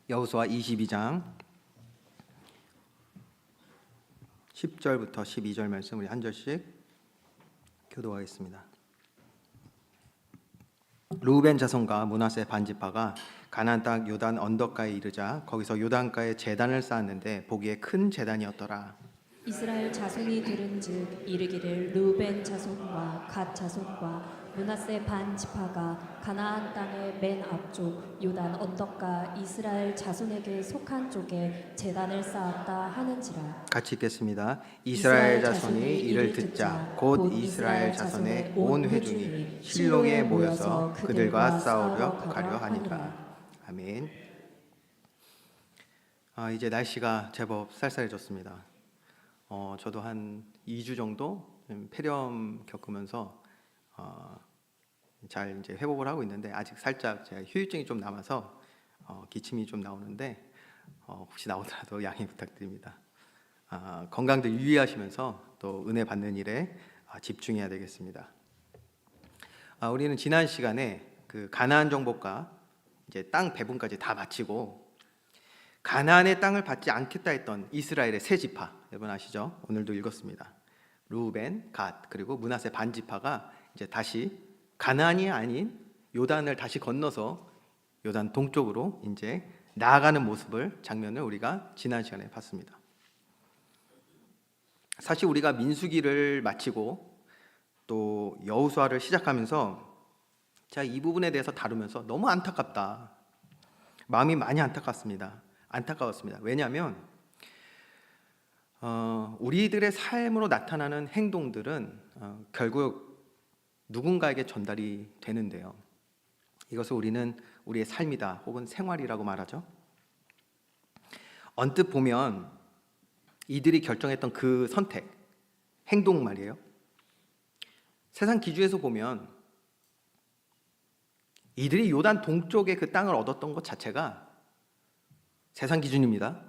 여호수아 22장 10절부터 12절 말씀 우리 한 절씩 교도하겠습니다. 르우벤 자손과 므낫세 반지파가 가나안 땅 요단 언덕가에 이르자 거기서 요단가에 제단을 쌓았는데 보기에 큰 제단이었더라. 이스라엘 자손이 들은즉 이르기를 르우벤 자손과 갓 자손과 므낫세 반 지파가 가나안 땅의 맨 앞쪽 요단 언덕가 이스라엘 자손에게 속한 쪽에 제단을 쌓았다 하는지라. 같이 읽겠습니다. 이스라엘 자손이 이를 듣자 곧 이스라엘 자손의 온 회중이 실로에 모여서 그들과 싸우려 가려 하니라. 아멘. 이제 날씨가 제법 쌀쌀해졌습니다. 저도 한 2주 정도 폐렴 겪으면서 잘 이제 회복을 하고 있는데 아직 살짝 제가 휴유증이 좀 남아서 기침이 좀 나오는데 혹시 나오더라도 양해 부탁드립니다. 건강들 유의하시면서 또 은혜 받는 일에 집중해야 되겠습니다. 우리는 지난 시간에 그 가나안 정복과 이제 땅 배분까지 다 마치고 가나안의 땅을 받지 않겠다 했던 이스라엘의 세 지파, 여러분 아시죠? 오늘도 읽었습니다. 르우벤, 갓 그리고 므낫세 반 지파가 이제 다시 가나안이 아닌 요단을 다시 건너서 요단 동쪽으로 이제 나아가는 모습을 장면을 우리가 지난 시간에 봤습니다. 사실 우리가 민수기를 마치고 또 여호수아를 시작하면서 제가 이 부분에 대해서 다루면서 너무 안타깝다. 마음이 많이 안타까웠습니다. 왜냐하면 우리들의 삶으로 나타나는 행동들은 결국 누군가에게 전달이 되는데요. 이것을 우리는 우리의 삶이다 혹은 생활이라고 말하죠. 언뜻 보면 이들이 결정했던 그 선택, 행동 말이에요. 세상 기준에서 보면 이들이 요단 동쪽의 그 땅을 얻었던 것 자체가 세상 기준입니다.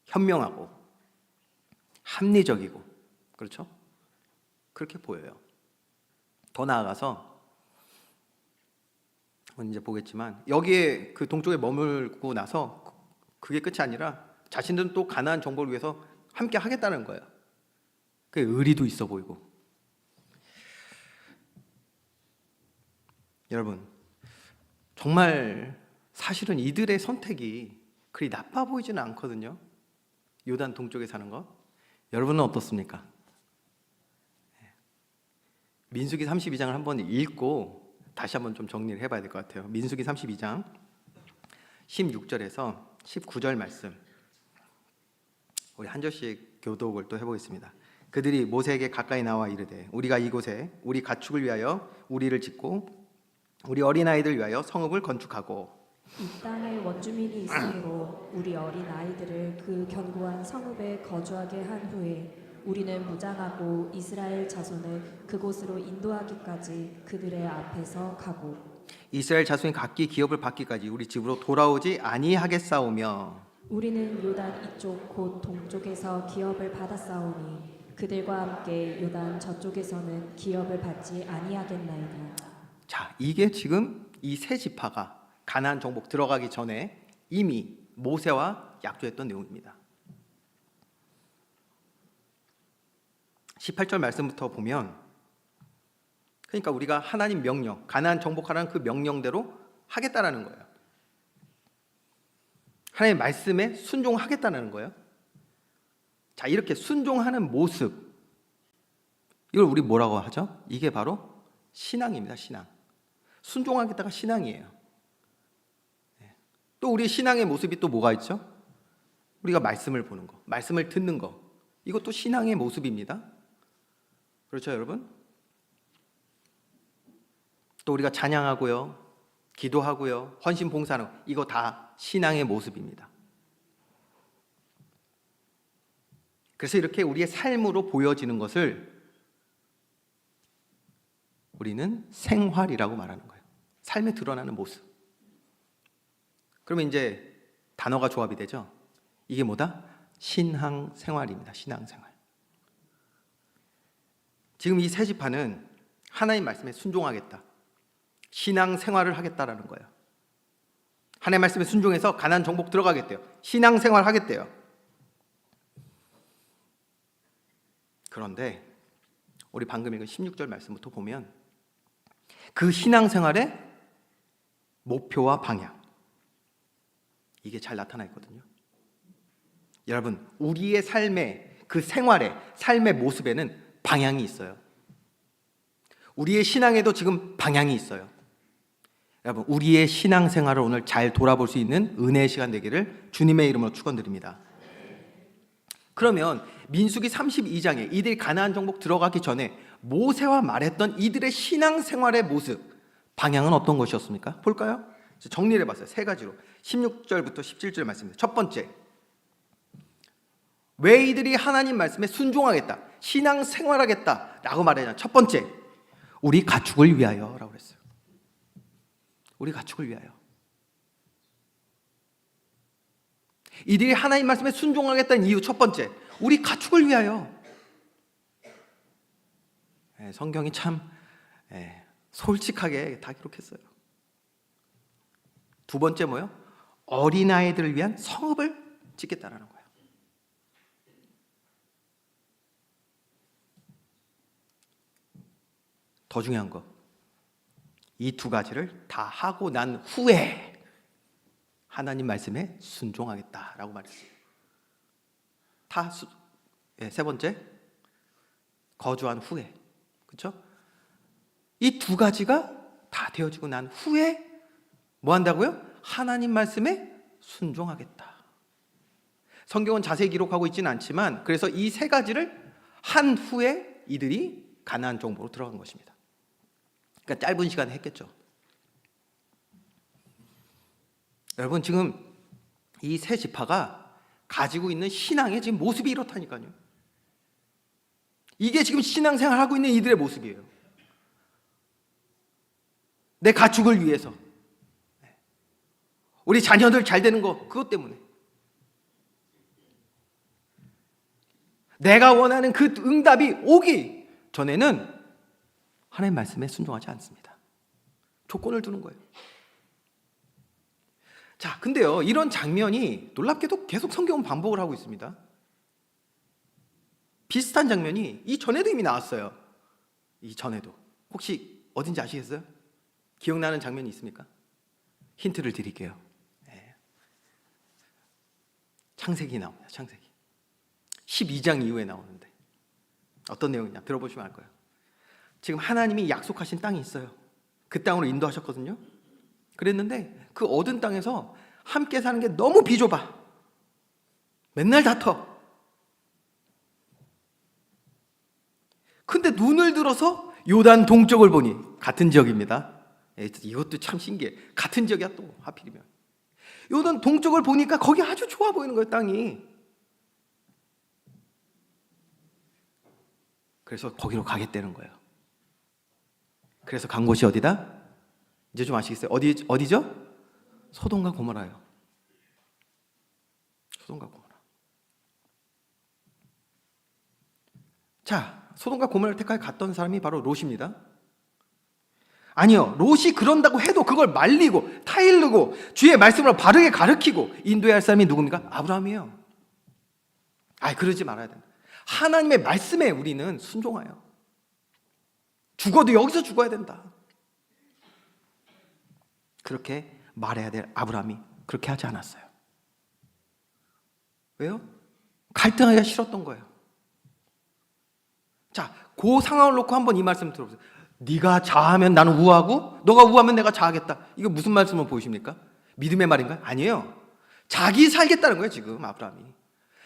현명하고 합리적이고 그렇죠? 그렇게 보여요. 더 나아가서 이제 보겠지만 여기에 그 동쪽에 머물고 나서 그게 끝이 아니라 자신들은 또 가나안 정복을 위해서 함께 하겠다는 거예요. 그 의리도 있어 보이고. 여러분 정말 사실은 이들의 선택이 그리 나빠 보이지는 않거든요. 요단 동쪽에 사는 것. 여러분은 어떻습니까? 민수기 32장을 한번 읽고 다시 한번 좀 정리를 해봐야 될 것 같아요. 민수기 32장 16절에서 19절 말씀 우리 한 절씩 교독을 또 해보겠습니다. 그들이 모세에게 가까이 나와 이르되 우리가 이곳에 우리 가축을 위하여 우리를 짓고 우리 어린아이들 위하여 성읍을 건축하고 이 땅에 원주민이 있으므로 우리 어린 아이들을 그 견고한 성읍에 거주하게 한 후에 우리는 무장하고 이스라엘 자손을 그곳으로 인도하기까지 그들의 앞에서 가고 이스라엘 자손이 각기 기업을 받기까지 우리 집으로 돌아오지 아니하겠사오며 우리는 요단 이쪽 곧 동쪽에서 기업을 받았사오니 그들과 함께 요단 저쪽에서는 기업을 받지 아니하겠나이다. 자, 이게 지금 이 세 지파가 가나안 정복 들어가기 전에 이미 모세와 약조했던 내용입니다. 18절 말씀부터 보면 그러니까 우리가 하나님 명령, 가나안 정복하라는 그 명령대로 하겠다라는 거예요. 하나님의 말씀에 순종하겠다는 거예요. 자, 이렇게 순종하는 모습 이걸 우리 뭐라고 하죠? 이게 바로 신앙입니다. 신앙. 순종하겠다가 신앙이에요. 또 우리 신앙의 모습이 또 뭐가 있죠? 우리가 말씀을 보는 거, 말씀을 듣는 거 이것도 신앙의 모습입니다. 그렇죠 여러분? 또 우리가 찬양하고요, 기도하고요, 헌신 봉사하는 거 이거 다 신앙의 모습입니다. 그래서 이렇게 우리의 삶으로 보여지는 것을 우리는 생활이라고 말하는 거예요. 삶에 드러나는 모습. 그러면 이제 단어가 조합이 되죠. 이게 뭐다? 신앙생활입니다. 신앙생활. 지금 이 세 지파는 하나님 말씀에 순종하겠다. 신앙생활을 하겠다라는 거예요. 하나님의 말씀에 순종해서 가나안 정복 들어가겠대요. 신앙생활 하겠대요. 그런데 우리 방금 읽은 16절 말씀부터 보면 그 신앙생활의 목표와 방향, 이게 잘 나타나 있거든요. 여러분, 우리의 삶의 그 생활의 삶의 모습에는 방향이 있어요. 우리의 신앙에도 지금 방향이 있어요. 여러분, 우리의 신앙생활을 오늘 잘 돌아볼 수 있는 은혜의 시간 되기를 주님의 이름으로 축원드립니다. 그러면 민수기 32장에 이들이 가나안 정복 들어가기 전에 모세와 말했던 이들의 신앙생활의 모습, 방향은 어떤 것이었습니까? 볼까요? 정리를 해봤어요. 세 가지로 16절부터 17절 말씀입니다. 첫 번째, 왜 이들이 하나님 말씀에 순종하겠다, 신앙생활하겠다 라고 말하냐. 첫 번째, 우리 가축을 위하여 라고 그랬어요. 우리 가축을 위하여. 이들이 하나님 말씀에 순종하겠다는 이유 첫 번째, 우리 가축을 위하여. 성경이 참 솔직하게 다 기록했어요. 두 번째 뭐요? 어린아이들을 위한 성읍을 짓겠다라는 거예요. 더 중요한 거, 이 두 가지를 다 하고 난 후에 하나님 말씀에 순종하겠다라고 말했어요. 세 번째, 거주한 후에, 그렇죠? 이 두 가지가 다 되어지고 난 후에 뭐 한다고요? 하나님 말씀에 순종하겠다. 성경은 자세히 기록하고 있지는 않지만 그래서 이 세 가지를 한 후에 이들이 가나안 정복으로 들어간 것입니다. 그러니까 짧은 시간에 했겠죠. 여러분, 지금 이 세 지파가 가지고 있는 신앙의 지금 모습이 이렇다니까요. 이게 지금 신앙생활 하고 있는 이들의 모습이에요. 내 가축을 위해서, 우리 자녀들 잘 되는 거, 그것 때문에, 내가 원하는 그 응답이 오기 전에는 하나님 말씀에 순종하지 않습니다. 조건을 두는 거예요. 자, 근데요, 이런 장면이 놀랍게도 계속 성경은 반복을 하고 있습니다. 비슷한 장면이 이전에도 이미 나왔어요. 이전에도. 혹시 어딘지 아시겠어요? 기억나는 장면이 있습니까? 힌트를 드릴게요. 창세기 나옵니다. 창세기 12장 이후에 나오는데 어떤 내용이냐 들어보시면 알 거예요. 지금 하나님이 약속하신 땅이 있어요. 그 땅으로 인도하셨거든요. 그랬는데 그 얻은 땅에서 함께 사는 게 너무 비좁아. 맨날 다퉈. 근데 눈을 들어서 요단 동쪽을 보니, 같은 지역입니다. 이것도 참 신기해. 같은 지역이야 또 하필이면. 요단 동쪽을 보니까 거기 아주 좋아 보이는 거예요, 땅이. 그래서 거기로 가겠다는 거예요. 그래서 간 곳이 어디다? 이제 좀 아시겠어요? 어디죠? 소돔과 고모라예요. 소돔과 고모라. 자, 소돔과 고모라를 택하여 갔던 사람이 바로 롯입니다. 아니요, 롯이 그런다고 해도 그걸 말리고 타일르고 주의 말씀으로 바르게 가르치고 인도해야 할 사람이 누굽니까? 아브라함이에요. 그러지 말아야 된다. 하나님의 말씀에 우리는 순종하여. 죽어도 여기서 죽어야 된다. 그렇게 말해야 될 아브라함이 그렇게 하지 않았어요. 왜요? 갈등하기가 싫었던 거예요. 자, 그 상황을 놓고 한번 이 말씀 들어보세요. 네가 자하면 나는 우하고 너가 우하면 내가 자하겠다. 이거 무슨 말씀을 보이십니까? 믿음의 말인가요? 아니에요. 자기 살겠다는 거예요. 지금 아브라함이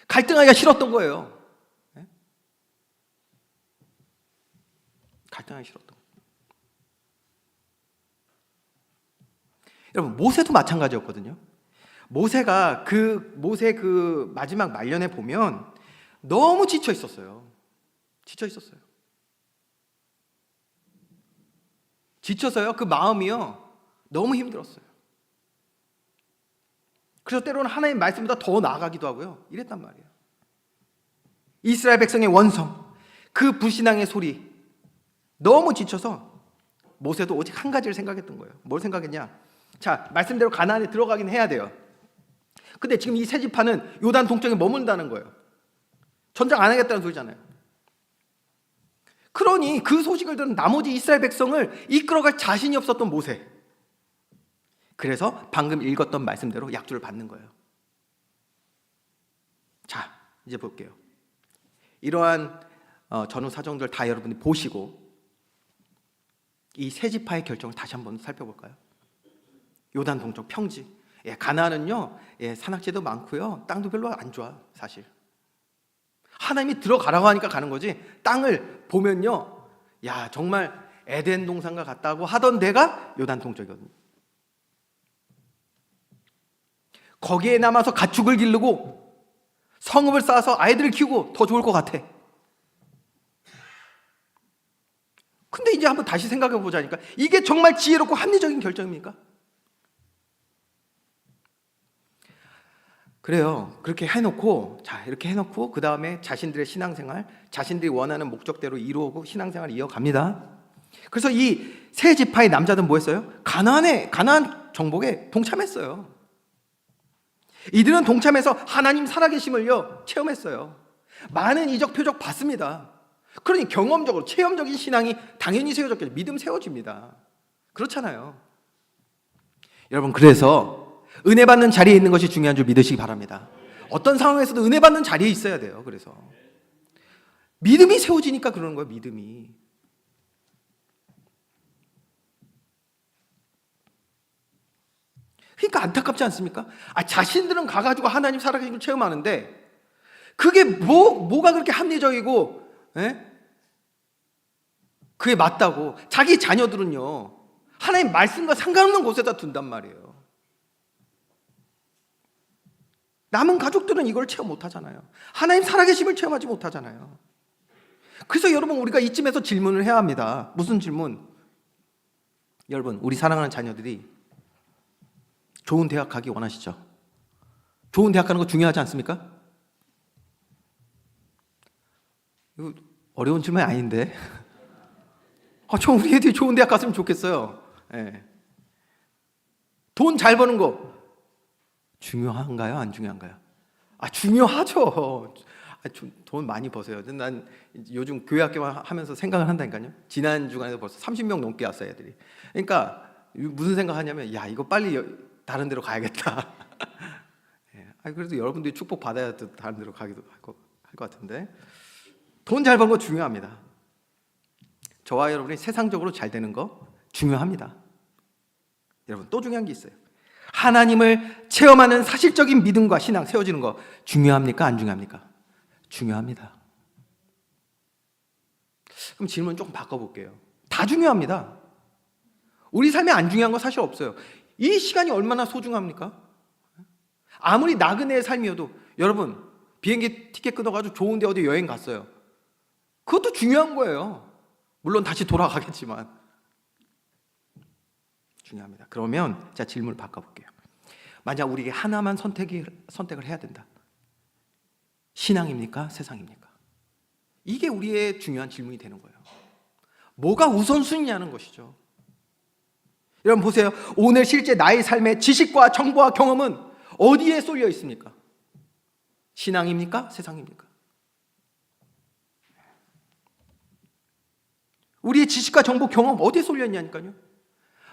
갈등하기가 싫었던 거예요. 네? 갈등하기 싫었던 거예요. 여러분, 모세도 마찬가지였거든요. 모세가 모세 그 마지막 말년에 보면 너무 지쳐 있었어요. 지쳐서요, 그 마음이요 너무 힘들었어요. 그래서 때로는 하나님 말씀보다 더 나아가기도 하고요, 이랬단 말이에요. 이스라엘 백성의 원성, 그 불신앙의 소리, 너무 지쳐서 모세도 오직 한 가지를 생각했던 거예요. 뭘 생각했냐? 자, 말씀대로 가나안에 들어가긴 해야 돼요. 근데 지금 이 세 지파는 요단 동쪽에 머문다는 거예요. 전쟁 안 하겠다는 소리잖아요. 그러니 그 소식을 들은 나머지 이스라엘 백성을 이끌어갈 자신이 없었던 모세. 그래서 방금 읽었던 말씀대로 약주를 받는 거예요. 자, 이제 볼게요. 이러한 전후 사정들 다 여러분이 보시고 이 세 지파의 결정을 다시 한번 살펴볼까요? 요단 동쪽 평지. 가나안은요, 산악지도 많고요, 땅도 별로 안 좋아 사실. 하나님이 들어가라고 하니까 가는 거지. 땅을 보면요, 야 정말 에덴 동산과 같다고 하던 데가 요단 동쪽이거든요. 거기에 남아서 가축을 기르고 성읍을 쌓아서 아이들을 키우고 더 좋을 것 같아. 근데 이제 한번 다시 생각해 보자니까 이게 정말 지혜롭고 합리적인 결정입니까? 그래요. 그렇게 해놓고, 자, 이렇게 해놓고 그 다음에 자신들의 신앙생활, 자신들이 원하는 목적대로 이루고 신앙생활을 이어갑니다. 그래서 이 세 지파의 남자들은 뭐 했어요? 가나안 정복에 동참했어요. 이들은 동참해서 하나님 살아계심을요 체험했어요. 많은 이적 표적 봤습니다. 그러니 경험적으로 체험적인 신앙이 당연히 세워졌겠죠. 믿음 세워집니다. 그렇잖아요. 여러분, 그래서 은혜 받는 자리에 있는 것이 중요한 줄 믿으시기 바랍니다. 어떤 상황에서도 은혜 받는 자리에 있어야 돼요. 그래서 믿음이 세워지니까 그러는 거예요. 믿음이. 그러니까 안타깝지 않습니까? 자신들은 가가지고 하나님 살아계신 걸 체험하는데 그게 뭐가 그렇게 합리적이고 그게 맞다고 자기 자녀들은요 하나님 말씀과 상관없는 곳에다 둔단 말이에요. 남은 가족들은 이걸 체험 못하잖아요. 하나님 살아계심을 체험하지 못하잖아요. 그래서 여러분, 우리가 이쯤에서 질문을 해야 합니다. 무슨 질문? 여러분, 우리 사랑하는 자녀들이 좋은 대학 가기 원하시죠? 좋은 대학 가는 거 중요하지 않습니까? 이거 어려운 질문이 아닌데. 저 우리 애들이 좋은 대학 갔으면 좋겠어요. 돈 잘 버는 거 중요한가요? 안 중요한가요? 중요하죠. 돈 많이 버세요. 난 요즘 교회 학교만 하면서 생각을 한다니까요. 지난 주간에도 벌써 30명 넘게 왔어요, 애들이. 그러니까 무슨 생각하냐면, 야 이거 빨리 다른 데로 가야겠다. 그래도 여러분들이 축복 받아야 다른 데로 가기도 할 것 같은데, 돈 잘 버는 거 중요합니다. 저와 여러분이 세상적으로 잘 되는 거 중요합니다. 여러분, 또 중요한 게 있어요. 하나님을 체험하는 사실적인 믿음과 신앙 세워지는 거 중요합니까? 안 중요합니까? 중요합니다. 그럼 질문 조금 바꿔볼게요. 다 중요합니다. 우리 삶에 안 중요한 거 사실 없어요. 이 시간이 얼마나 소중합니까? 아무리 나그네의 삶이어도, 여러분 비행기 티켓 끊어가지고 좋은 데 어디 여행 갔어요. 그것도 중요한 거예요. 물론 다시 돌아가겠지만 중요합니다. 그러면 제가 질문을 바꿔볼게요. 만약 우리에게 하나만 선택을 해야 된다. 신앙입니까? 세상입니까? 이게 우리의 중요한 질문이 되는 거예요. 뭐가 우선순위냐는 것이죠. 여러분 보세요. 오늘 실제 나의 삶의 지식과 정보와 경험은 어디에 쏠려 있습니까? 신앙입니까? 세상입니까? 우리의 지식과 정보, 경험 어디에 쏠려 있냐니까요.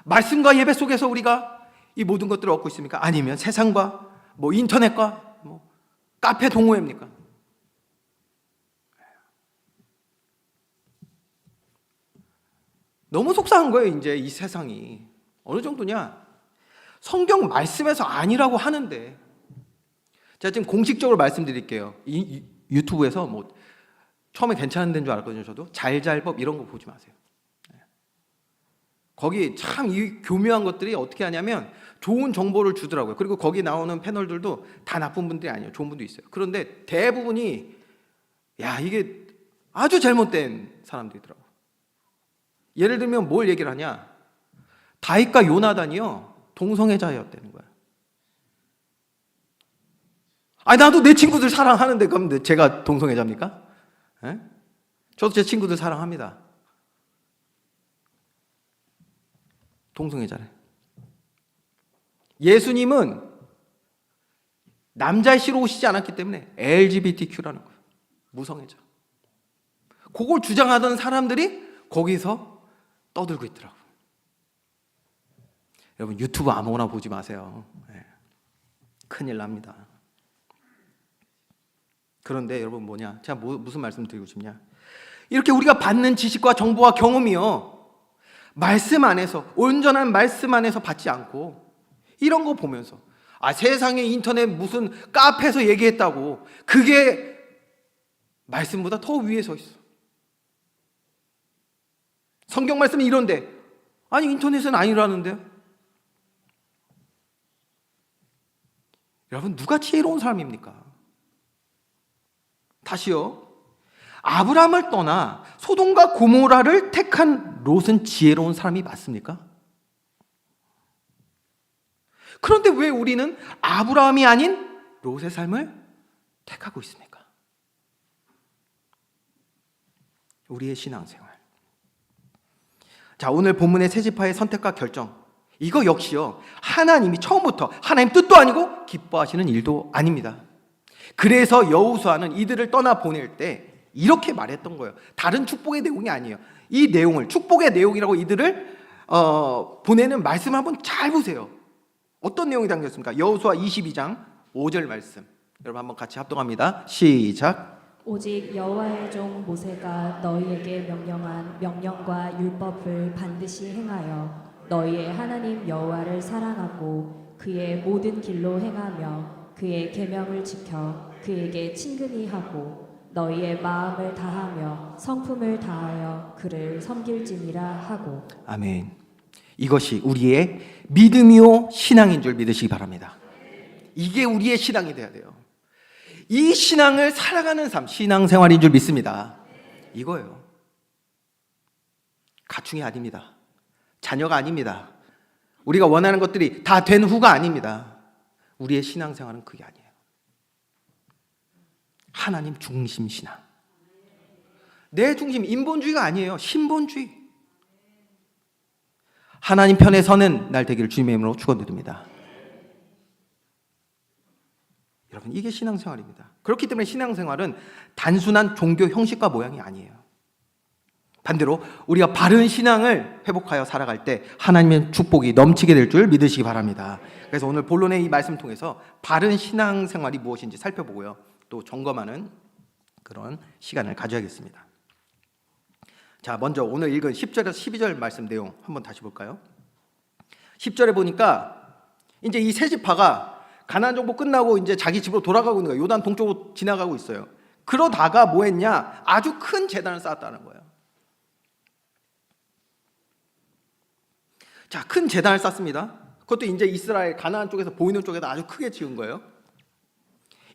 말씀과 예배 속에서 우리가 이 모든 것들을 얻고 있습니까? 아니면 세상과 인터넷과 카페 동호회입니까? 너무 속상한 거예요. 이제 이 세상이 어느 정도냐? 성경 말씀에서 아니라고 하는데, 제가 지금 공식적으로 말씀드릴게요. 이 유튜브에서 처음에 괜찮은 데인 줄 알았거든요. 저도 잘잘법 이런 거 보지 마세요. 거기 참 이 교묘한 것들이 어떻게 하냐면 좋은 정보를 주더라고요. 그리고 거기 나오는 패널들도 다 나쁜 분들이 아니에요. 좋은 분도 있어요. 그런데 대부분이 이게 아주 잘못된 사람들이더라고요. 예를 들면 뭘 얘기를 하냐? 다윗과 요나단이요 동성애자였다는 거야. 나도 내 친구들 사랑하는데 그럼 제가 동성애자입니까? 저도 제 친구들 사랑합니다. 동성애자래. 예수님은 남자시로 오시지 않았기 때문에 LGBTQ라는 거예요. 무성애자. 그걸 주장하던 사람들이 거기서 떠들고 있더라고요. 여러분 유튜브 아무거나 보지 마세요. 네. 큰일 납니다. 그런데 여러분 뭐냐? 제가 무슨 말씀 드리고 싶냐? 이렇게 우리가 받는 지식과 정보와 경험이요, 말씀 안에서, 온전한 말씀 안에서 받지 않고 이런 거 보면서 세상에 인터넷 무슨 카페에서 얘기했다고 그게 말씀보다 더 위에 서 있어. 성경 말씀이 이런데 인터넷은 아니라는데요. 여러분 누가 지혜로운 사람입니까? 다시요. 아브라함을 떠나 소돔과 고모라를 택한 롯은 지혜로운 사람이 맞습니까? 그런데 왜 우리는 아브라함이 아닌 롯의 삶을 택하고 있습니까? 우리의 신앙생활. 자, 오늘 본문의 세 지파의 선택과 결정, 이거 역시요, 하나님이 처음부터 하나님 뜻도 아니고 기뻐하시는 일도 아닙니다. 그래서 여호수아는 이들을 떠나 보낼 때 이렇게 말했던 거예요. 다른 축복의 내용이 아니에요. 이 내용을, 축복의 내용이라고 이들을 보내는 말씀을 한번 잘 보세요. 어떤 내용이 담겼습니까? 여호수아 22장 5절 말씀, 여러분 한번 같이 합동합니다. 시작. 오직 여호와의 종 모세가 너희에게 명령한 명령과 율법을 반드시 행하여 너희의 하나님 여호와를 사랑하고 그의 모든 길로 행하며 그의 계명을 지켜 그에게 친근히 하고 너희의 마음을 다하며 성품을 다하여 그를 섬길지니라 하고. 아멘. 이것이 우리의 믿음이요 신앙인 줄 믿으시기 바랍니다. 이게 우리의 신앙이 돼야 돼요. 이 신앙을 살아가는 삶, 신앙생활인 줄 믿습니다. 이거예요. 가충이 아닙니다. 자녀가 아닙니다. 우리가 원하는 것들이 다 된 후가 아닙니다. 우리의 신앙생활은 그게 아니에요. 하나님 중심 신앙. 내 중심, 인본주의가 아니에요. 신본주의. 하나님 편에 서는 날 되기를 주님의 이름으로 축원드립니다. 여러분 이게 신앙생활입니다. 그렇기 때문에 신앙생활은 단순한 종교 형식과 모양이 아니에요. 반대로 우리가 바른 신앙을 회복하여 살아갈 때 하나님의 축복이 넘치게 될 줄 믿으시기 바랍니다. 그래서 오늘 본론의 이 말씀 통해서 바른 신앙생활이 무엇인지 살펴보고요, 또 점검하는 그런 시간을 가져야겠습니다. 자, 먼저 오늘 읽은 10절에서 12절 말씀 내용 한번 다시 볼까요? 10절에 보니까 이제 이 세 지파가 가나안 정복 끝나고 이제 자기 집으로 돌아가고 있는 거예요. 요단 동쪽으로 지나가고 있어요. 그러다가 뭐 했냐? 아주 큰 제단을 쌓았다는 거예요. 자, 큰 제단을 쌓습니다. 그것도 이제 이스라엘 가나안 쪽에서 보이는 쪽에서 아주 크게 지은 거예요.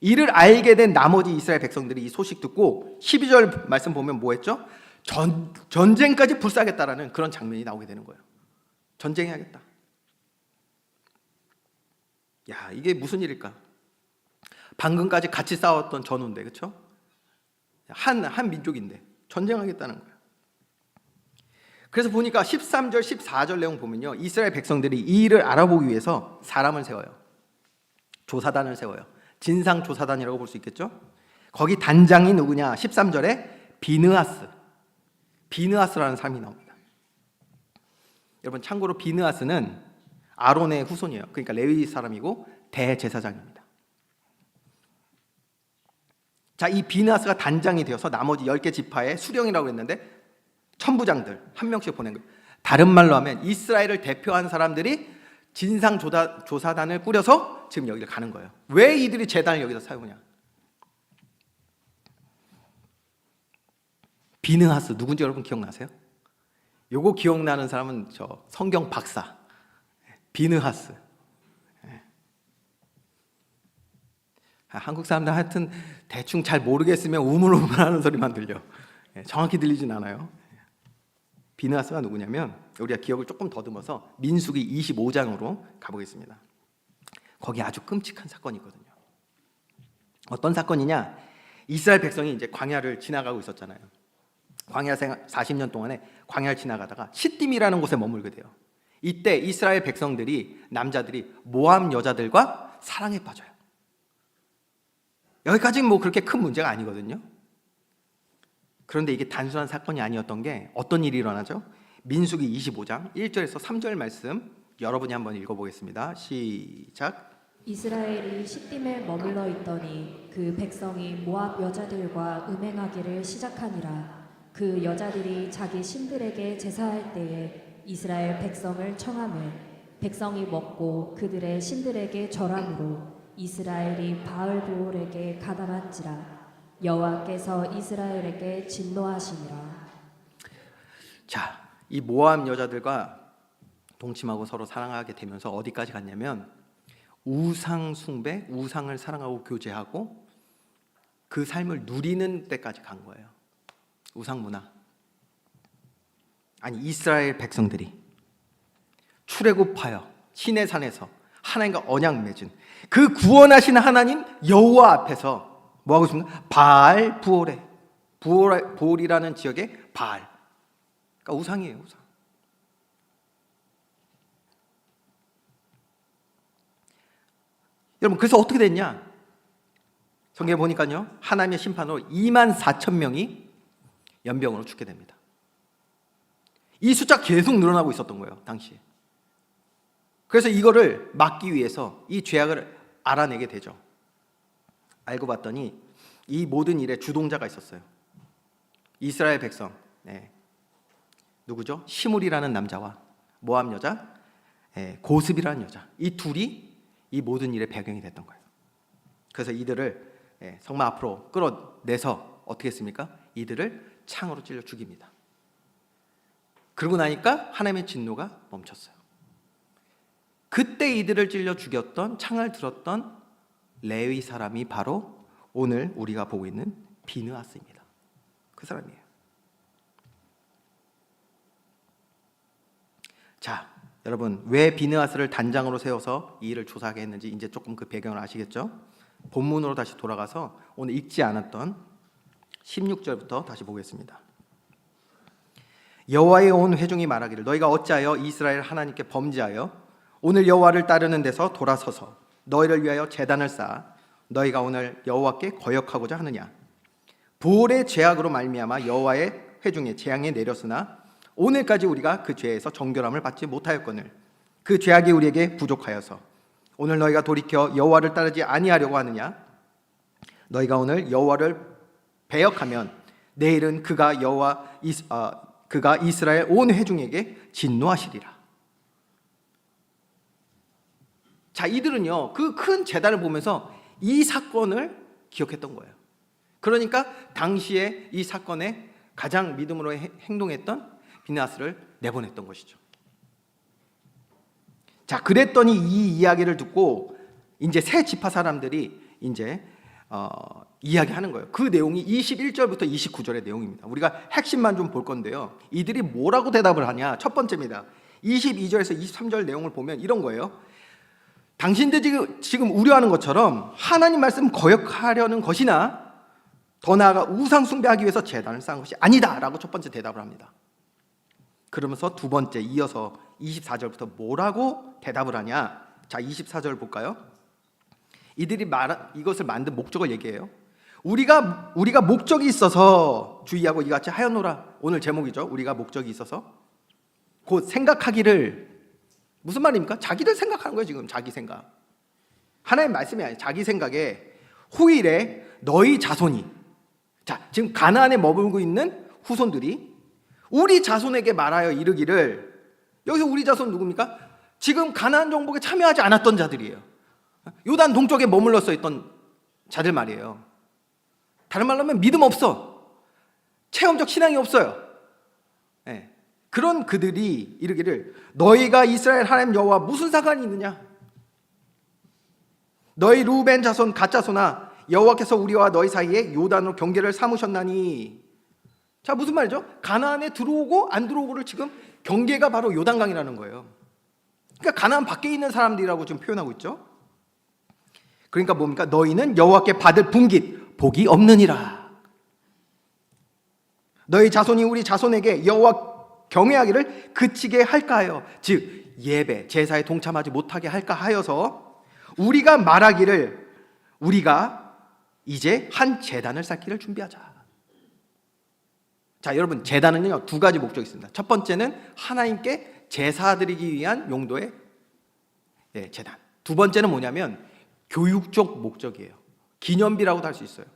이를 알게 된 나머지 이스라엘 백성들이 이 소식 듣고 12절 말씀 보면 뭐 했죠? 전쟁까지 불사하겠다라는 그런 장면이 나오게 되는 거예요. 전쟁해야겠다. 야, 이게 무슨 일일까? 방금까지 같이 싸웠던 전우인데, 그렇죠? 한 민족인데 전쟁하겠다는 거예요. 그래서 보니까 13절, 14절 내용 보면요, 이스라엘 백성들이 이 일을 알아보기 위해서 사람을 세워요. 조사단을 세워요. 진상조사단이라고 볼 수 있겠죠? 거기 단장이 누구냐? 13절에 비느하스라는 사람이 나옵니다. 여러분 참고로 비느하스는 아론의 후손이에요. 그러니까 레위 사람이고 대제사장입니다. 자, 이 비느하스가 단장이 되어서 나머지 10개 지파의 수령이라고 했는데 천부장들 한 명씩 보낸 거예요. 다른 말로 하면 이스라엘을 대표한 사람들이 진상조사단을 꾸려서 지금 여기를 가는 거예요. 왜 이들이 제단을 여기서 세우냐? 비느하스 누군지 여러분 기억나세요? 요거 기억나는 사람은 저 성경 박사 비느하스. 한국 사람들 하여튼 대충 잘 모르겠으면 우물우물하는 소리만 들려. 정확히 들리진 않아요. 비느하스가 누구냐면 우리가 기억을 조금 더듬어서 민수기 25장으로 가보겠습니다. 거기 아주 끔찍한 사건이 있거든요. 어떤 사건이냐? 이스라엘 백성이 이제 광야를 지나가고 있었잖아요. 광야 생활 40년 동안에 광야를 지나가다가 시딤이라는 곳에 머물게 돼요. 이때 이스라엘 백성들이, 남자들이 모압 여자들과 사랑에 빠져요. 여기까지는 뭐 그렇게 큰 문제가 아니거든요. 그런데 이게 단순한 사건이 아니었던 게 어떤 일이 일어나죠? 민수기 25장 1절에서 3절 말씀 여러분이 한번 읽어보겠습니다. 시작. 이스라엘이 시딤에 머물러 있더니 그 백성이 모압 여자들과 음행하기를 시작하니라. 그 여자들이 자기 신들에게 제사할 때에 이스라엘 백성을 청하며 백성이 먹고 그들의 신들에게 절함으로 이스라엘이 바알보올에게 가담한지라. 여호와께서 이스라엘에게 진노하시니라. 자, 이 모압 여자들과 동침하고 서로 사랑하게 되면서 어디까지 갔냐면 우상 숭배, 우상을 사랑하고 교제하고 그 삶을 누리는 때까지 간 거예요. 우상 문화. 아니, 이스라엘 백성들이 출애굽하여 시내산에서 하나님과 언약 맺은 그 구원하시는 하나님 여호와 앞에서 뭐 하고 있습니까? 바알 부올에, 부올이라는 지역의 바알. 그러니까 우상이에요, 우상. 여러분, 그래서 어떻게 됐냐? 성경에 보니까요, 하나님의 심판으로 24,000명이 연병으로 죽게 됩니다. 이 숫자 계속 늘어나고 있었던 거예요, 당시에. 그래서 이거를 막기 위해서 이 죄악을 알아내게 되죠. 알고 봤더니 이 모든 일에 주동자가 있었어요. 이스라엘 백성, 누구죠? 시므리라는 남자와 모압 여자, 고습이라는 여자, 이 둘이 이 모든 일의 배경이 됐던 거예요. 그래서 이들을 성막 앞으로 끌어내서 어떻게 했습니까? 이들을 창으로 찔러 죽입니다. 그러고 나니까 하나님의 진노가 멈췄어요. 그때 이들을 찔러 죽였던, 창을 들었던 레위 사람이 바로 오늘 우리가 보고 있는 비느하스입니다. 그 사람이에요. 자, 여러분, 왜 비느하스를 단장으로 세워서 이 일을 조사하게 했는지 이제 조금 그 배경을 아시겠죠? 본문으로 다시 돌아가서 오늘 읽지 않았던 16절부터 다시 보겠습니다. 여호와의 온 회중이 말하기를 너희가 어찌하여 이스라엘 하나님께 범죄하여 오늘 여호와를 따르는 데서 돌아서서 너희를 위하여 제단을 쌓아 너희가 오늘 여호와께 거역하고자 하느냐. 부올의 죄악으로 말미암아 여호와의 회중에 재앙이 내렸으나 오늘까지 우리가 그 죄에서 정결함을 받지 못하였거늘 그 죄악이 우리에게 부족하여서 오늘 너희가 돌이켜 여호와를 따르지 아니하려고 하느냐. 너희가 오늘 여호와를 배역하면 내일은 그가 이스라엘 온 회중에게 진노하시리라. 자, 이들은요 그 큰 재단을 보면서 이 사건을 기억했던 거예요. 그러니까 당시에 이 사건에 가장 믿음으로 행동했던 비느하스를 내보냈던 것이죠. 자, 그랬더니 이 이야기를 듣고 이제 세 지파 사람들이 이제 이야기하는 거예요. 그 내용이 21절부터 29절의 내용입니다. 우리가 핵심만 좀 볼 건데요. 이들이 뭐라고 대답을 하냐? 첫 번째입니다. 22절에서 23절 내용을 보면 이런 거예요. 당신들이 지금 우려하는 것처럼 하나님 말씀 거역하려는 것이나 더 나아가 우상 숭배하기 위해서 제단을 쌓은 것이 아니다 라고 첫 번째 대답을 합니다. 그러면서 두 번째 이어서 24절부터 뭐라고 대답을 하냐. 자, 24절 볼까요? 이들이 이것을 만든 목적을 얘기해요. 우리가 목적이 있어서 주의하고 이같이 하였노라. 오늘 제목이죠. 우리가 목적이 있어서 곧 생각하기를. 무슨 말입니까? 자기들 생각하는 거예요. 지금 자기 생각. 하나님 말씀이 아니에요. 자기 생각에 후일에 너희 자손이, 자, 지금 가나안에 머물고 있는 후손들이 우리 자손에게 말하여 이르기를. 여기서 우리 자손 누굽니까? 지금 가나안 정복에 참여하지 않았던 자들이에요. 요단 동쪽에 머물러서 있던 자들 말이에요. 다른 말로 하면 믿음 없어. 체험적 신앙이 없어요. 그런 그들이 이르기를 너희가 이스라엘 하나님 여호와 무슨 상관이 있느냐? 너희 루벤 자손 갓 자손아, 여호와께서 우리와 너희 사이에 요단으로 경계를 삼으셨나니. 자, 무슨 말이죠? 가나안에 들어오고 안 들어오고를 지금 경계가 바로 요단강이라는 거예요. 그러니까 가나안 밖에 있는 사람들이라고 지금 표현하고 있죠. 그러니까 뭡니까? 너희는 여호와께 받을 분깃 복이 없느니라. 너희 자손이 우리 자손에게 여호와께 경외하기를 그치게 할까 하여, 즉 예배 제사에 동참하지 못하게 할까 하여서 우리가 말하기를 우리가 이제 한 제단을 쌓기를 준비하자. 자, 여러분, 제단은요 두 가지 목적이 있습니다. 첫 번째는 하나님께 제사 드리기 위한 용도의 제단. 두 번째는 뭐냐면 교육적 목적이에요. 기념비라고도 할 수 있어요.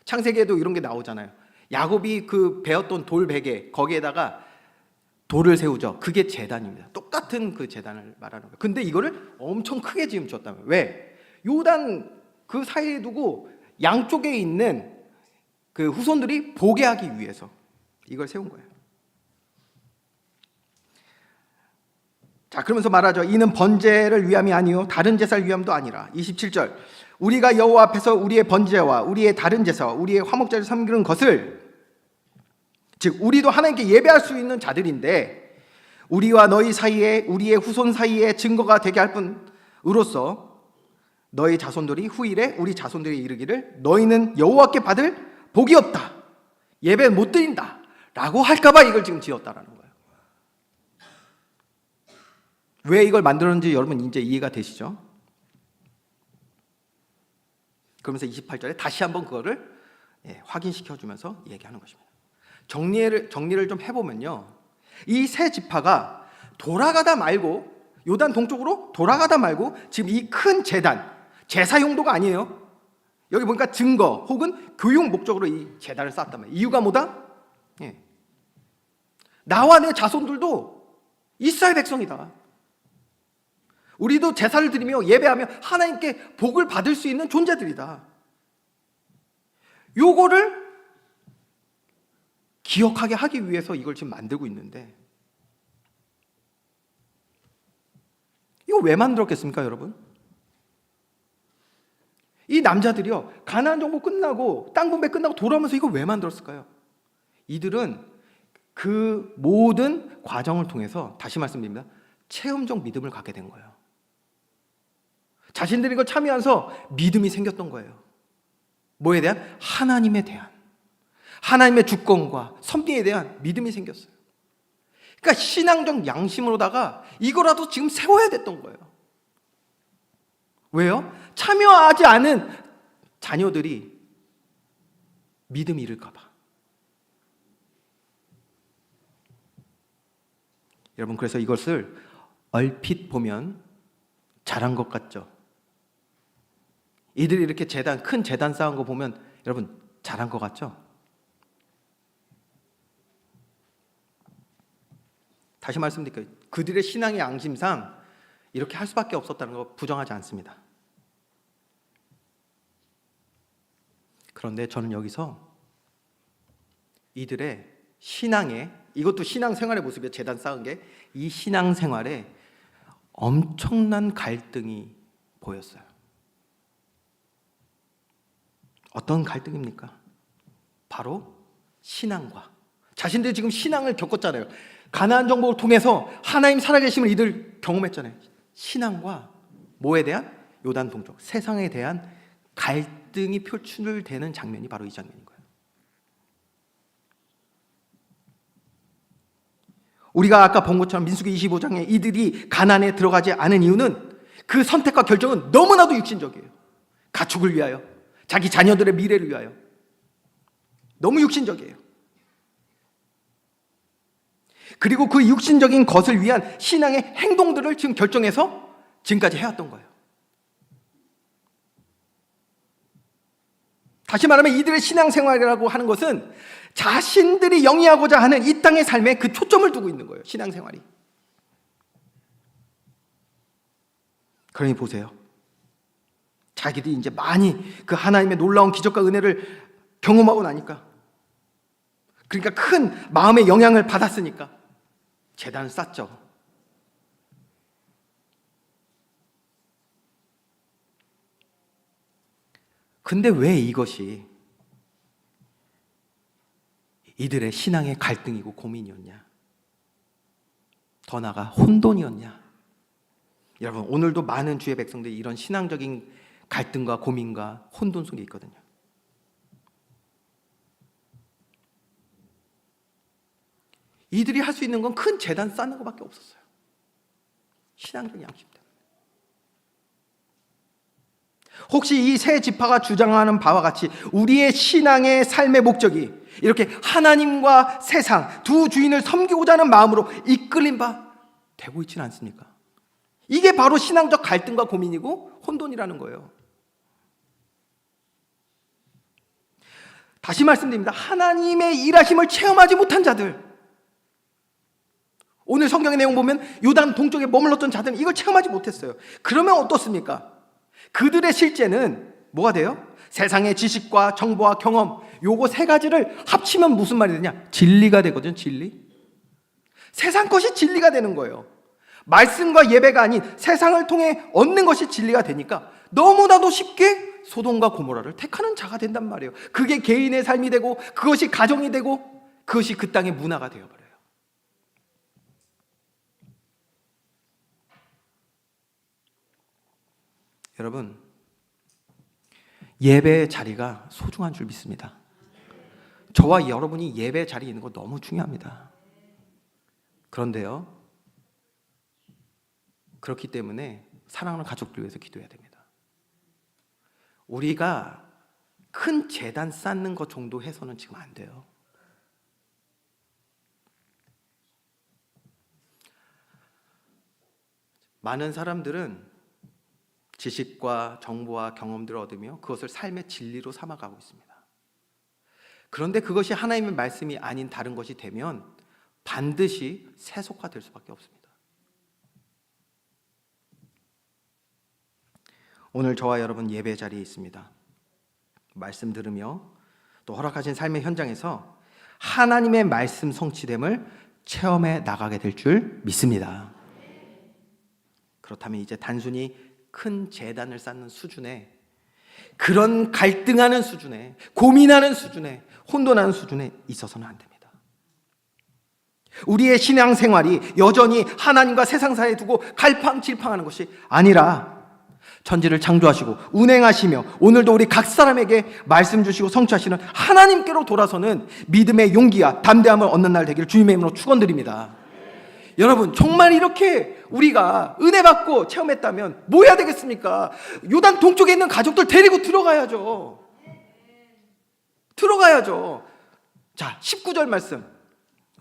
창세기에도 이런 게 나오잖아요. 야곱이 그 베었던 돌 베개 거기에다가 돌을 세우죠. 그게 제단입니다. 똑같은 그 제단을 말하는 거예요. 근데 이거를 엄청 크게 지금 지었다면 왜? 요단 그 사이에 두고 양쪽에 있는 그 후손들이 보게 하기 위해서 이걸 세운 거예요. 자, 그러면서 말하죠. 이는 번제를 위함이 아니요 다른 제사를 위함도 아니라. 27절. 우리가 여호와 앞에서 우리의 번제와 우리의 다른 제사와 우리의 화목제를 섬기는 것을, 즉 우리도 하나님께 예배할 수 있는 자들인데 우리와 너희 사이에 우리의 후손 사이에 증거가 되게 할 뿐으로써 너희 자손들이 후일에 우리 자손들이 이르기를 너희는 여호와께 받을 복이 없다, 예배 못 드린다 라고 할까봐 이걸 지금 지었다라는 거예요. 왜 이걸 만들었는지 여러분 이제 이해가 되시죠? 그러면서 28절에 다시 한번 그거를 확인시켜주면서 얘기하는 것입니다. 정리를 좀 해보면요, 이 세 지파가 돌아가다 말고, 요단 동쪽으로 돌아가다 말고 지금 이 큰 제단, 제사 용도가 아니에요. 여기 보니까 증거 혹은 교육 목적으로 이 제단을 쌓았단 말이에요. 이유가 뭐다? 나와 내 자손들도 이스라엘 백성이다. 우리도 제사를 드리며 예배하며 하나님께 복을 받을 수 있는 존재들이다. 요거를 기억하게 하기 위해서 이걸 지금 만들고 있는데, 이거 왜 만들었겠습니까, 여러분? 이 남자들이요, 가나안 정복 끝나고 땅 분배 끝나고 돌아오면서 이걸 왜 만들었을까요? 이들은 그 모든 과정을 통해서, 다시 말씀드립니다, 체험적 믿음을 갖게 된 거예요. 자신들이 이걸 참여하면서 믿음이 생겼던 거예요. 뭐에 대한? 하나님에 대한, 하나님의 주권과 섭리에 대한 믿음이 생겼어요. 그러니까 신앙적 양심으로다가 이거라도 지금 세워야 됐던 거예요. 왜요? 참여하지 않은 자녀들이 믿음이 잃을까 봐. 여러분, 그래서 이것을 얼핏 보면 잘한 것 같죠? 이들이 이렇게 큰 제단 쌓은 거 보면 여러분 잘한 것 같죠? 다시 말씀드릴게요. 그들의 신앙의 양심상 이렇게 할 수밖에 없었다는 거 부정하지 않습니다. 그런데 저는 여기서 이들의 신앙에, 이것도 신앙생활의 모습이에요. 제단 쌓은 게, 이 신앙생활에 엄청난 갈등이 보였어요. 어떤 갈등입니까? 바로 신앙과, 자신들이 지금 신앙을 겪었잖아요. 가나안 정복을 통해서 하나님 살아계심을 이들 경험했잖아요. 신앙과 뭐에 대한? 요단 동쪽, 세상에 대한 갈등이 표출되는 장면이 바로 이 장면인 거예요. 우리가 아까 본 것처럼 민수기 25장에 이들이 가나안에 들어가지 않은 이유는 그 선택과 결정은 너무나도 육신적이에요. 가축을 위하여, 자기 자녀들의 미래를 위하여 너무 육신적이에요. 그리고 그 육신적인 것을 위한 신앙의 행동들을 지금 결정해서 지금까지 해왔던 거예요. 다시 말하면 이들의 신앙생활이라고 하는 것은 자신들이 영위하고자 하는 이 땅의 삶에 그 초점을 두고 있는 거예요. 신앙생활이. 그러니 보세요. 자기들이 이제 많이 그 하나님의 놀라운 기적과 은혜를 경험하고 나니까, 그러니까 큰 마음의 영향을 받았으니까 제단을 쌓죠. 근데 왜 이것이 이들의 신앙의 갈등이고 고민이었냐? 더 나아가 혼돈이었냐? 여러분, 오늘도 많은 주의 백성들이 이런 신앙적인 갈등과 고민과 혼돈 속에 있거든요. 이들이 할 수 있는 건 큰 제단 쌓는 것밖에 없었어요. 신앙적 양심 때문에. 혹시 이 세 지파가 주장하는 바와 같이 우리의 신앙의 삶의 목적이 이렇게 하나님과 세상 두 주인을 섬기고자 하는 마음으로 이끌린 바 되고 있지는 않습니까? 이게 바로 신앙적 갈등과 고민이고 혼돈이라는 거예요. 다시 말씀드립니다. 하나님의 일하심을 체험하지 못한 자들, 오늘 성경의 내용 보면 요단 동쪽에 머물렀던 자들은 이걸 체험하지 못했어요. 그러면 어떻습니까? 그들의 실제는 뭐가 돼요? 세상의 지식과 정보와 경험, 요거 세 가지를 합치면 무슨 말이 되냐? 진리가 되거든요. 진리. 세상 것이 진리가 되는 거예요. 말씀과 예배가 아닌 세상을 통해 얻는 것이 진리가 되니까 너무나도 쉽게 소돔과 고모라를 택하는 자가 된단 말이에요. 그게 개인의 삶이 되고 그것이 가정이 되고 그것이 그 땅의 문화가 되어버려요. 여러분, 예배의 자리가 소중한 줄 믿습니다. 저와 여러분이 예배 자리에 있는 거 너무 중요합니다. 그런데요, 그렇기 때문에 사랑하는 가족들 위해서 기도해야 됩니다. 우리가 큰 제단 쌓는 것 정도 해서는 지금 안 돼요. 많은 사람들은 지식과 정보와 경험들을 얻으며 그것을 삶의 진리로 삼아가고 있습니다. 그런데 그것이 하나님의 말씀이 아닌 다른 것이 되면 반드시 세속화될 수밖에 없습니다. 오늘 저와 여러분 예배 자리에 있습니다. 말씀 들으며 또 허락하신 삶의 현장에서 하나님의 말씀 성취됨을 체험해 나가게 될 줄 믿습니다. 그렇다면 이제 단순히 큰 제단을 쌓는 수준에, 그런 갈등하는 수준에, 고민하는 수준에, 혼돈하는 수준에 있어서는 안 됩니다. 우리의 신앙생활이 여전히 하나님과 세상 사이에 두고 갈팡질팡하는 것이 아니라 천지를 창조하시고 운행하시며 오늘도 우리 각 사람에게 말씀 주시고 성취하시는 하나님께로 돌아서는 믿음의 용기와 담대함을 얻는 날 되기를 주님의 이름으로 축원드립니다. 여러분, 정말 이렇게 우리가 은혜 받고 체험했다면 뭐 해야 되겠습니까? 요단 동쪽에 있는 가족들 데리고 들어가야죠. 자, 19절 말씀,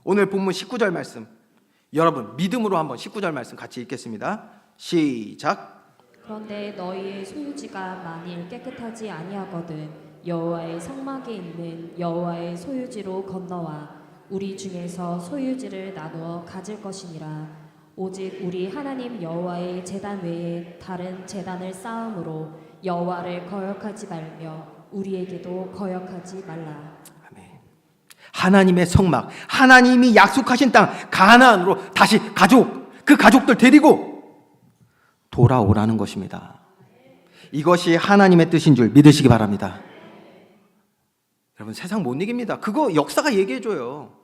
오늘 본문 19절 말씀, 여러분 믿음으로 한번 19절 말씀 같이 읽겠습니다. 시작. 그런데 너희의 소유지가 만일 깨끗하지 아니하거든 여호와의 성막에 있는 여호와의 소유지로 건너와 우리 중에서 소유지를 나누어 가질 것이니라. 오직 우리 하나님 여호와의 제단 외에 다른 제단을 쌓음으로 여호와를 거역하지 말며 우리에게도 거역하지 말라. 아멘. 하나님의 성막, 하나님이 약속하신 땅 가나안으로 다시 그 가족들 데리고 돌아오라는 것입니다. 이것이 하나님의 뜻인 줄 믿으시기 바랍니다. 여러분, 세상 못 이깁니다. 그거 역사가 얘기해줘요.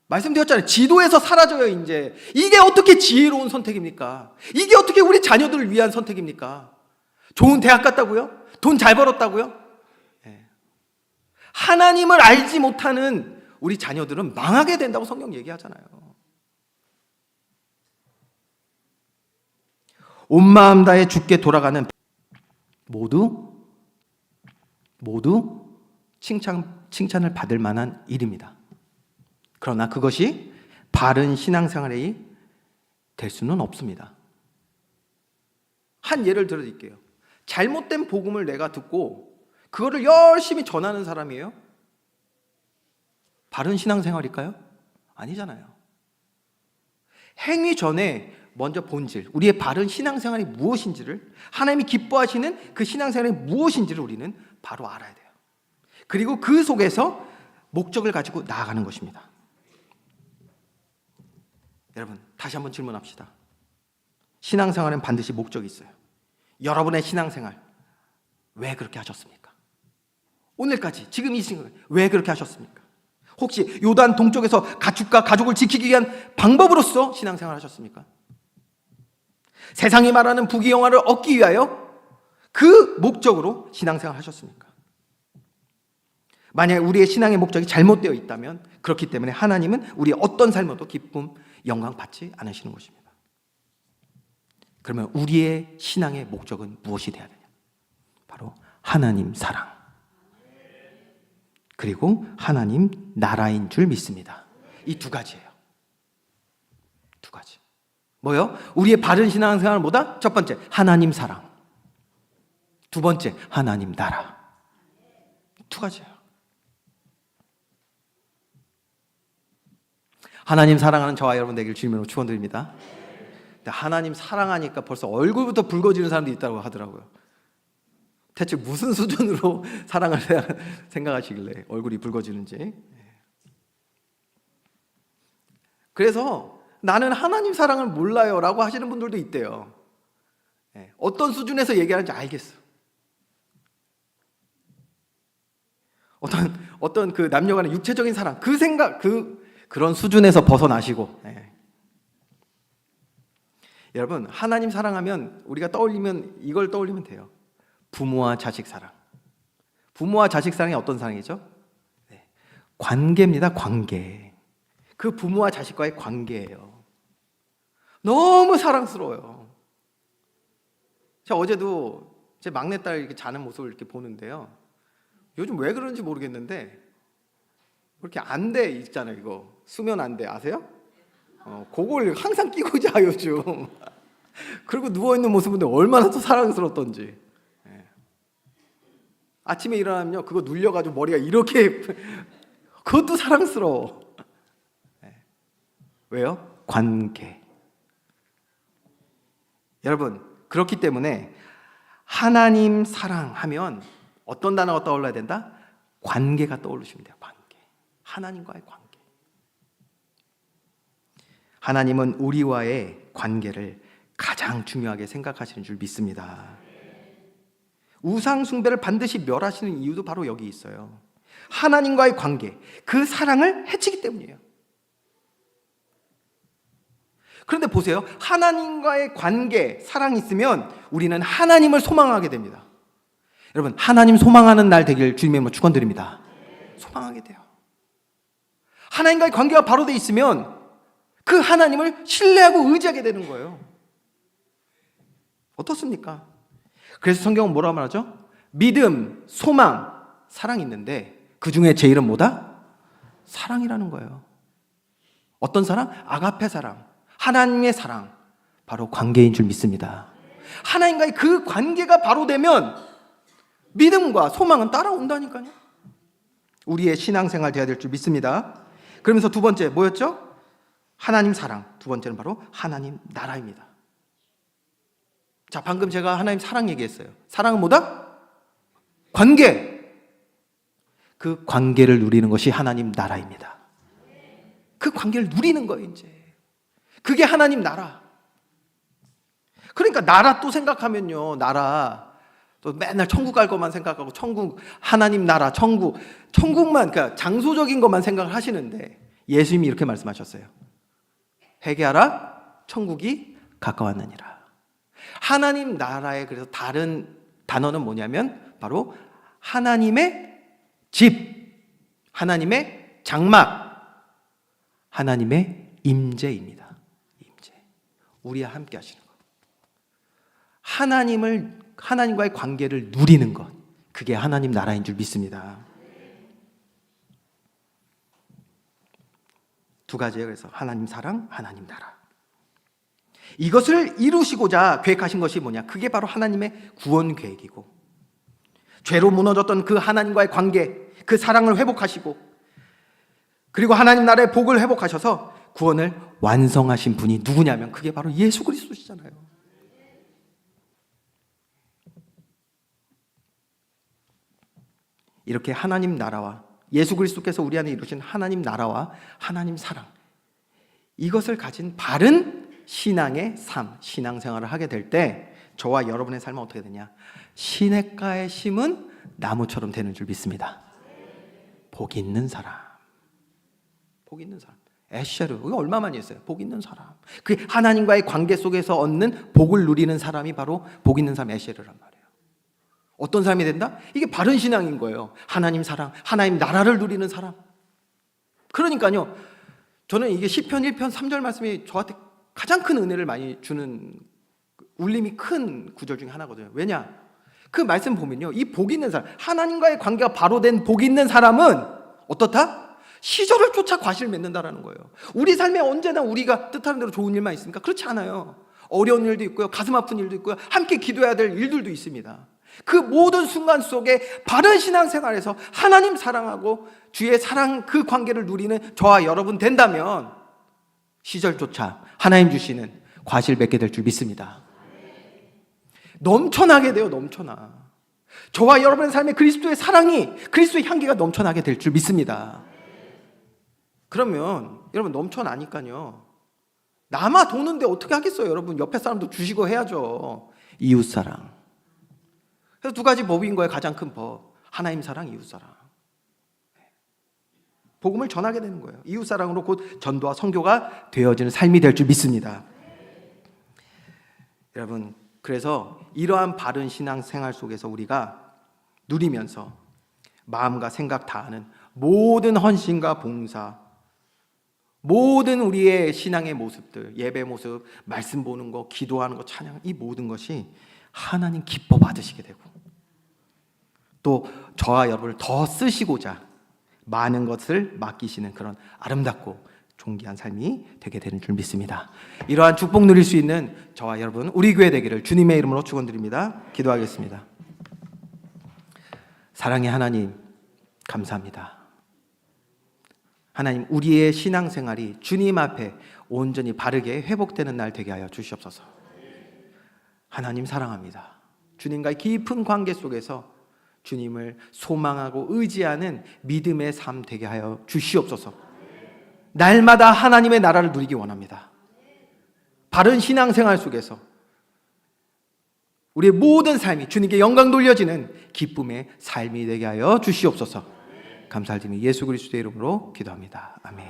말씀드렸잖아요. 지도에서 사라져요. 이제 이게 어떻게 지혜로운 선택입니까? 이게 어떻게 우리 자녀들을 위한 선택입니까? 좋은 대학 갔다고요? 돈 잘 벌었다고요? 네. 하나님을 알지 못하는 우리 자녀들은 망하게 된다고 성경 얘기하잖아요. 온 마음 다해 주께 돌아가는 모두 칭찬을 받을 만한 일입니다. 그러나 그것이 바른 신앙생활이 될 수는 없습니다. 한 예를 들어드릴게요. 잘못된 복음을 내가 듣고 그거를 열심히 전하는 사람이에요? 바른 신앙생활일까요? 아니잖아요. 행위 전에 먼저 본질, 우리의 바른 신앙생활이 무엇인지를, 하나님이 기뻐하시는 그 신앙생활이 무엇인지를 우리는 바로 알아야 돼요. 그리고 그 속에서 목적을 가지고 나아가는 것입니다. 여러분, 다시 한번 질문합시다. 신앙생활은 반드시 목적이 있어요. 여러분의 신앙생활 왜 그렇게 하셨습니까? 오늘까지 지금 이 순간 왜 그렇게 하셨습니까? 혹시 요단 동쪽에서 가축과 가족을 지키기 위한 방법으로서 신앙생활 하셨습니까? 세상이 말하는 부귀영화를 얻기 위하여 그 목적으로 신앙생활 하셨습니까? 만약에 우리의 신앙의 목적이 잘못되어 있다면 그렇기 때문에 하나님은 우리의 어떤 삶에도 기쁨, 영광 받지 않으시는 것입니다. 그러면 우리의 신앙의 목적은 무엇이 되어야 되냐? 바로 하나님 사랑, 그리고 하나님 나라인 줄 믿습니다. 이 두 가지예요. 두 가지. 뭐요? 우리의 바른 신앙생활은 뭐다? 첫 번째, 하나님 사랑. 두 번째, 하나님 나라. 두 가지예요. 하나님 사랑하는 저와 여러분 되길 주님으로 축원드립니다. 근데 하나님 사랑하니까 벌써 얼굴부터 붉어지는 사람도 있다고 하더라고요. 대체 무슨 수준으로 사랑을 생각하시길래 얼굴이 붉어지는지. 그래서 나는 하나님 사랑을 몰라요 라고 하시는 분들도 있대요. 어떤 수준에서 얘기하는지 알겠어. 어떤 그 남녀 간의 육체적인 사랑, 그 생각, 그런 수준에서 벗어나시고. 여러분, 하나님 사랑하면 우리가 떠올리면 이걸 떠올리면 돼요. 부모와 자식 사랑. 부모와 자식 사랑이 어떤 사랑이죠? 관계입니다. 관계. 그 부모와 자식과의 관계예요. 너무 사랑스러워요. 제가 어제도 제 막내딸 이렇게 자는 모습을 이렇게 보는데요. 요즘 왜 그런지 모르겠는데 그렇게 안대 있잖아요. 이거 수면 안대 아세요? 그걸 항상 끼고 자 요즘. 그리고 누워 있는 모습은 얼마나 또 사랑스럽던지. 아침에 일어나면요, 그거 눌려가지고 머리가 이렇게 그것도 사랑스러워. 왜요? 관계. 여러분, 그렇기 때문에 하나님 사랑하면 어떤 단어가 떠올라야 된다? 관계가 떠오르시면 돼요. 관계. 하나님과의 관계. 하나님은 우리와의 관계를 가장 중요하게 생각하시는 줄 믿습니다. 우상 숭배를 반드시 멸하시는 이유도 바로 여기 있어요. 하나님과의 관계, 그 사랑을 해치기 때문이에요. 그런데 보세요. 하나님과의 관계, 사랑이 있으면 우리는 하나님을 소망하게 됩니다. 여러분, 하나님 소망하는 날 되길 주님의 이름으로 축원드립니다. 소망하게 돼요. 하나님과의 관계가 바로 돼 있으면 그 하나님을 신뢰하고 의지하게 되는 거예요. 어떻습니까? 그래서 성경은 뭐라고 말하죠? 믿음, 소망, 사랑이 있는데 그 중에 제일은 뭐다? 사랑이라는 거예요. 어떤 사랑? 아가페 사랑, 하나님의 사랑, 바로 관계인 줄 믿습니다. 하나님과의 그 관계가 바로 되면 믿음과 소망은 따라온다니까요. 우리의 신앙생활 되어야 될 줄 믿습니다. 그러면서 두 번째 뭐였죠? 하나님 사랑. 두 번째는 바로 하나님 나라입니다. 자, 방금 제가 하나님 사랑 얘기했어요. 사랑은 뭐다? 관계. 그 관계를 누리는 것이 하나님 나라입니다. 그 관계를 누리는 거예요, 이제. 그게 하나님 나라. 그러니까 나라 또 생각하면요, 나라 또 맨날 천국 갈 것만 생각하고 천국, 하나님 나라, 천국만, 그러니까 장소적인 것만 생각을 하시는데 예수님이 이렇게 말씀하셨어요. 회개하라, 천국이 가까웠느니라. 하나님 나라의 그래서 다른 단어는 뭐냐면 바로 하나님의 집, 하나님의 장막, 하나님의 임재입니다. 임재. 우리와 함께 하시는 것. 하나님과의 관계를 누리는 것. 그게 하나님 나라인 줄 믿습니다. 두 가지예요. 그래서 하나님 사랑, 하나님 나라. 이것을 이루시고자 계획하신 것이 뭐냐? 그게 바로 하나님의 구원 계획이고, 죄로 무너졌던 그 하나님과의 관계, 그 사랑을 회복하시고, 그리고 하나님 나라의 복을 회복하셔서 구원을 완성하신 분이 누구냐면 그게 바로 예수 그리스도시잖아요. 이렇게 하나님 나라와 예수 그리스도께서 우리 안에 이루신 하나님 나라와 하나님 사랑, 이것을 가진 바른 신앙의 삶, 신앙생활을 하게 될 때 저와 여러분의 삶은 어떻게 되냐? 시냇가에 심은 나무처럼 되는 줄 믿습니다. 복 있는 사람, 복 있는 사람. 에셔르, 이거 얼마 많이 했어요. 복 있는 사람. 그 하나님과의 관계 속에서 얻는 복을 누리는 사람이 바로 복 있는 사람, 에셔르란 말이에요. 어떤 사람이 된다? 이게 바른 신앙인 거예요. 하나님 사랑, 하나님 나라를 누리는 사람. 그러니까요, 저는 이게 시편 1편 3절 말씀이 저한테 가장 큰 은혜를 많이 주는, 울림이 큰 구절 중에 하나거든요. 왜냐? 그 말씀 보면요, 이 복 있는 사람, 하나님과의 관계가 바로 된 복 있는 사람은 어떻다? 시절을 쫓아 과실을 맺는다라는 거예요. 우리 삶에 언제나 우리가 뜻하는 대로 좋은 일만 있습니까? 그렇지 않아요. 어려운 일도 있고요, 가슴 아픈 일도 있고요, 함께 기도해야 될 일들도 있습니다. 그 모든 순간 속에 바른 신앙생활에서 하나님 사랑하고 주의 사랑, 그 관계를 누리는 저와 여러분 된다면 시절조차 하나님 주시는 과실 맺게 될 줄 믿습니다. 넘쳐나게 돼요. 넘쳐나. 저와 여러분의 삶에 그리스도의 사랑이, 그리스도의 향기가 넘쳐나게 될 줄 믿습니다. 그러면 여러분, 넘쳐나니까요, 남아 도는데 어떻게 하겠어요? 여러분, 옆에 사람도 주시고 해야죠. 이웃사랑. 그래서 두 가지 법인 거예요. 가장 큰 법. 하나님 사랑, 이웃사랑. 복음을 전하게 되는 거예요. 이웃사랑으로 곧 전도와 선교가 되어지는 삶이 될 줄 믿습니다. 여러분, 그래서 이러한 바른 신앙생활 속에서 우리가 누리면서 마음과 생각 다하는 모든 헌신과 봉사, 모든 우리의 신앙의 모습들, 예배 모습, 말씀 보는 거, 기도하는 거, 찬양, 이 모든 것이 하나님 기뻐 받으시게 되고, 또 저와 여러분을 더 쓰시고자 많은 것을 맡기시는 그런 아름답고 존귀한 삶이 되게 되는 줄 믿습니다. 이러한 축복 누릴 수 있는 저와 여러분, 우리 교회 되기를 주님의 이름으로 축원드립니다. 기도하겠습니다. 사랑의 하나님, 감사합니다. 하나님, 우리의 신앙생활이 주님 앞에 온전히 바르게 회복되는 날 되게 하여 주시옵소서. 하나님 사랑합니다. 주님과의 깊은 관계 속에서 주님을 소망하고 의지하는 믿음의 삶 되게 하여 주시옵소서. 날마다 하나님의 나라를 누리기 원합니다. 바른 신앙생활 속에서 우리의 모든 삶이 주님께 영광 돌려지는 기쁨의 삶이 되게 하여 주시옵소서. 감사드리며 예수 그리스도의 이름으로 기도합니다. 아멘.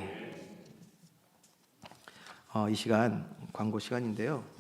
이 시간 광고 시간인데요.